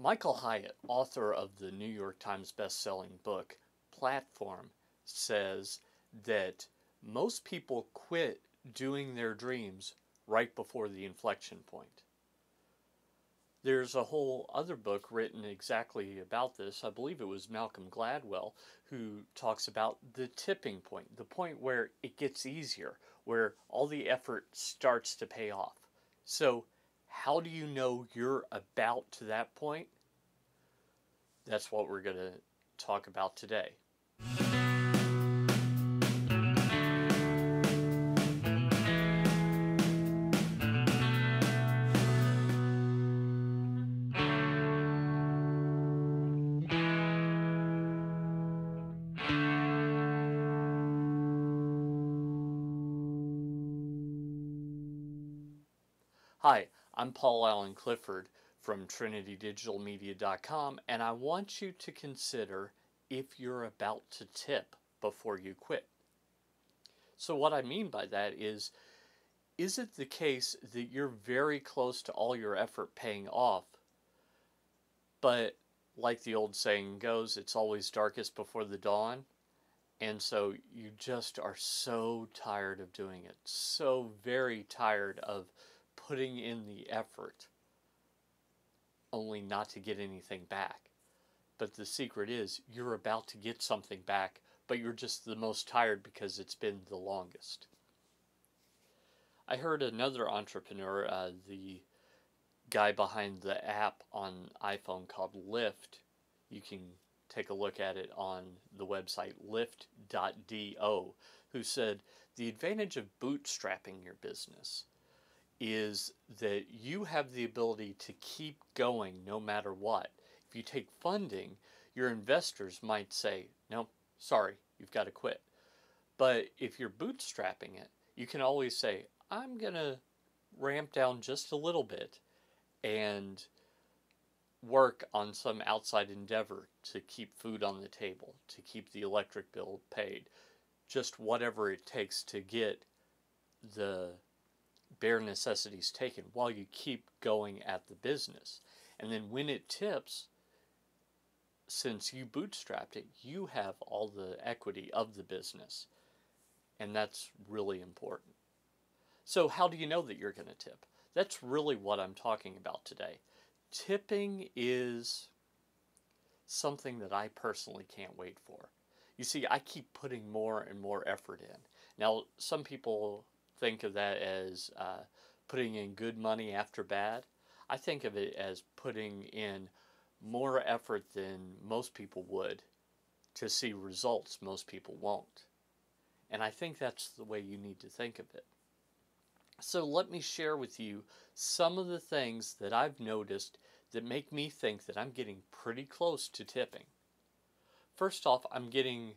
Michael Hyatt, author of the New York Times best-selling book Platform, says that most people quit doing their dreams right before the inflection point. There's a whole other book written exactly about this. I believe it was Malcolm Gladwell who talks about the tipping point, the point where it gets easier, where all the effort starts to pay off. So, how do you know you're about to that point? That's what we're going to talk about today. Hi, I'm Paul Allen Clifford from TrinityDigitalMedia.com, and I want you to consider if you're about to tip before you quit. So what I mean by that is it the case that you're very close to all your effort paying off, but like the old saying goes, it's always darkest before the dawn, and so you just are so tired of doing it, so very tired of putting in the effort only not to get anything back. But the secret is you're about to get something back, but you're just the most tired because it's been the longest. I heard another entrepreneur, the guy behind the app on iPhone called Lyft. You can take a look at it on the website lyft.do, who said the advantage of bootstrapping your business is that you have the ability to keep going no matter what. If you take funding, your investors might say, no, sorry, you've got to quit. But if you're bootstrapping it, you can always say, I'm going to ramp down just a little bit and work on some outside endeavor to keep food on the table, to keep the electric bill paid, just whatever it takes to get the bare necessities taken while you keep going at the business. And then when it tips, since you bootstrapped it, you have all the equity of the business. And that's really important. So how do you know that you're going to tip? That's really what I'm talking about today. Tipping is something that I personally can't wait for. You see, I keep putting more and more effort in. Now, some people think of that as putting in good money after bad. I think of it as putting in more effort than most people would to see results most people won't. And I think that's the way you need to think of it. So let me share with you some of the things that I've noticed that make me think that I'm getting pretty close to tipping. First off, I'm getting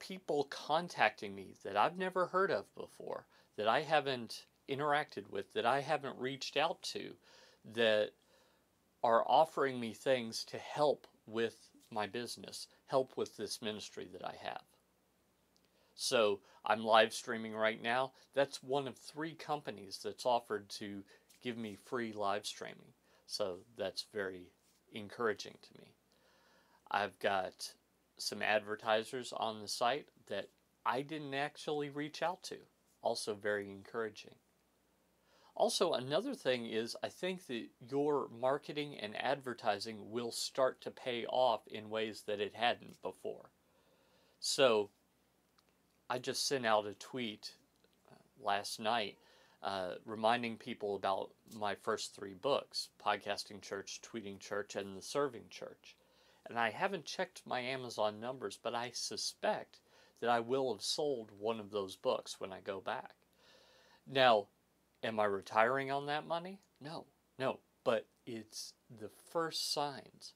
people contacting me that I've never heard of before, that I haven't interacted with, that I haven't reached out to, that are offering me things to help with my business, help with this ministry that I have. So I'm live streaming right now. That's one of 3 companies that's offered to give me free live streaming. So that's very encouraging to me. I've got some advertisers on the site that I didn't actually reach out to. Also very encouraging. Also, another thing is I think that your marketing and advertising will start to pay off in ways that it hadn't before. So, I just sent out a tweet last night reminding people about my first 3 books, Podcasting Church, Tweeting Church, and The Serving Church. And I haven't checked my Amazon numbers, but I suspect that I will have sold one of those books when I go back. Now, am I retiring on that money? No, but it's the first signs.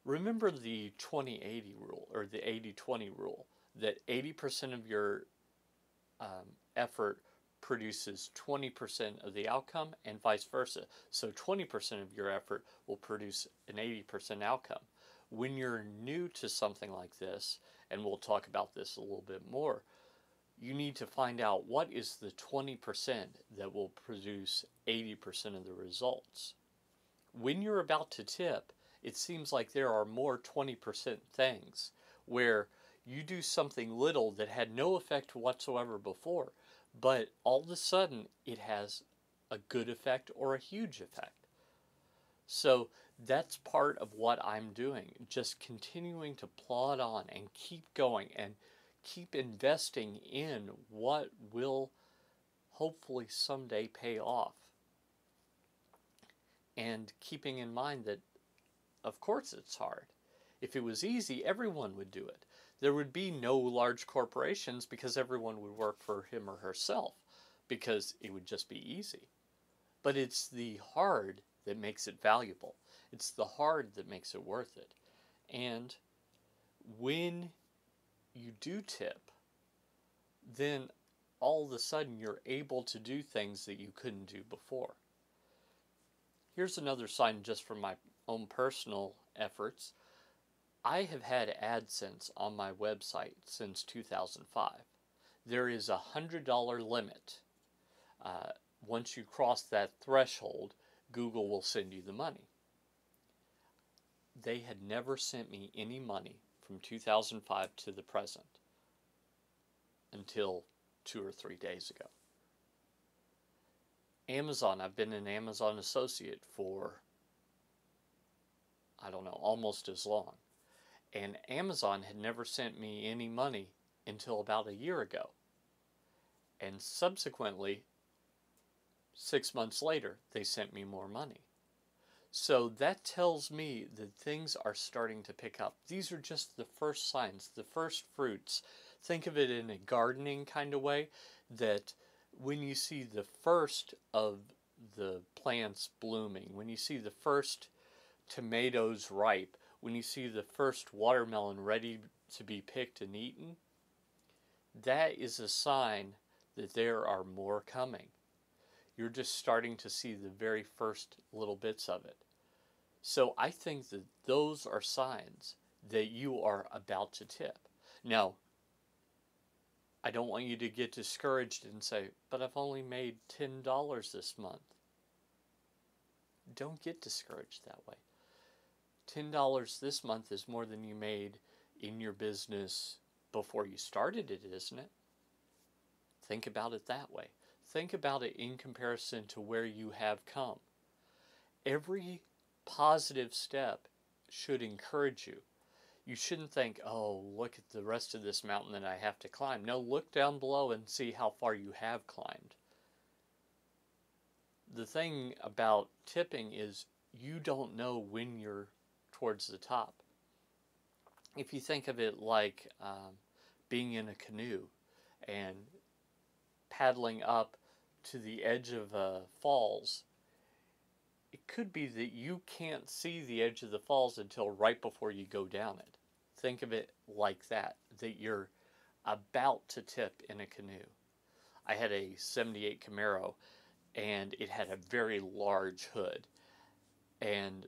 Remember the 20-80 rule, or the 80-20 rule, that 80% of your effort produces 20% of the outcome and vice versa. So 20% of your effort will produce an 80% outcome. When you're new to something like this, and we'll talk about this a little bit more, you need to find out what is the 20% that will produce 80% of the results. when you're about to tip, it seems like there are more 20% things where you do something little that had no effect whatsoever before, but all of a sudden it has a good effect or a huge effect. So that's part of what I'm doing, just continuing to plod on and keep going and keep investing in what will hopefully someday pay off. And keeping in mind that, of course, it's hard. If it was easy, everyone would do it. There would be no large corporations because everyone would work for him or herself because it would just be easy. But it's the hard that makes it valuable. It's the hard that makes it worth it. And when you do tip, then all of a sudden you're able to do things that you couldn't do before. Here's another sign just from my own personal efforts. I have had AdSense on my website since 2005. There is a $100 limit. Once you cross that threshold, Google will send you the money. They had never sent me any money from 2005 to the present until 2 or 3 days ago. Amazon, I've been an Amazon associate for, I don't know, almost as long. And Amazon had never sent me any money until about a year ago. And subsequently, 6 months later, they sent me more money. So that tells me that things are starting to pick up. These are just the first signs, the first fruits. Think of it in a gardening kind of way, that when you see the first of the plants blooming, when you see the first tomatoes ripe, when you see the first watermelon ready to be picked and eaten, that is a sign that there are more coming. You're just starting to see the very first little bits of it. So I think that those are signs that you are about to tip. Now, I don't want you to get discouraged and say, but I've only made $10 this month. Don't get discouraged that way. $10 this month is more than you made in your business before you started it, isn't it? Think about it that way. Think about it in comparison to where you have come. Every positive step should encourage you. You shouldn't think, oh, look at the rest of this mountain that I have to climb. No, look down below and see how far you have climbed. The thing about tipping is you don't know when you're towards the top. If you think of it like being in a canoe and paddling up to the edge of falls, it could be that you can't see the edge of the falls until right before you go down it. Think of it like that you're about to tip in a canoe. I had a 78 Camaro, and it had a very large hood. And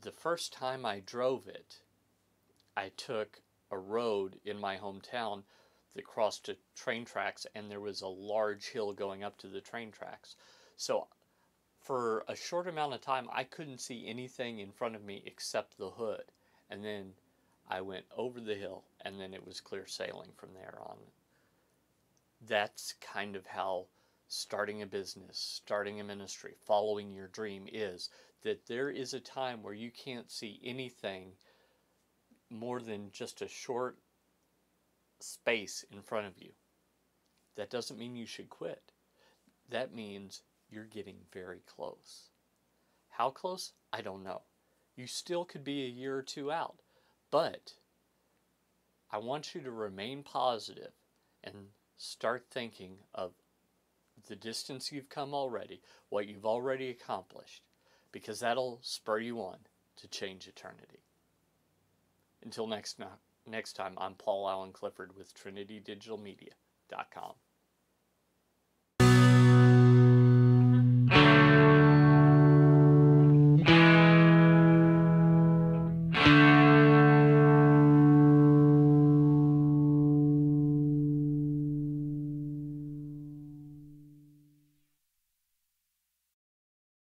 the first time I drove it, I took a road in my hometown that crossed to train tracks, and there was a large hill going up to the train tracks. So for a short amount of time, I couldn't see anything in front of me except the hood. And then I went over the hill, and then it was clear sailing from there on. That's kind of how starting a business, starting a ministry, following your dream is. That there is a time where you can't see anything more than just a short space in front of you. That doesn't mean you should quit. That means you're getting very close. How close? I don't know. You still could be a year or two out. But I want you to remain positive and start thinking of the distance you've come already, what you've already accomplished, because that'll spur you on to change eternity. Until next time, I'm Paul Allen Clifford with TrinityDigitalMedia.com.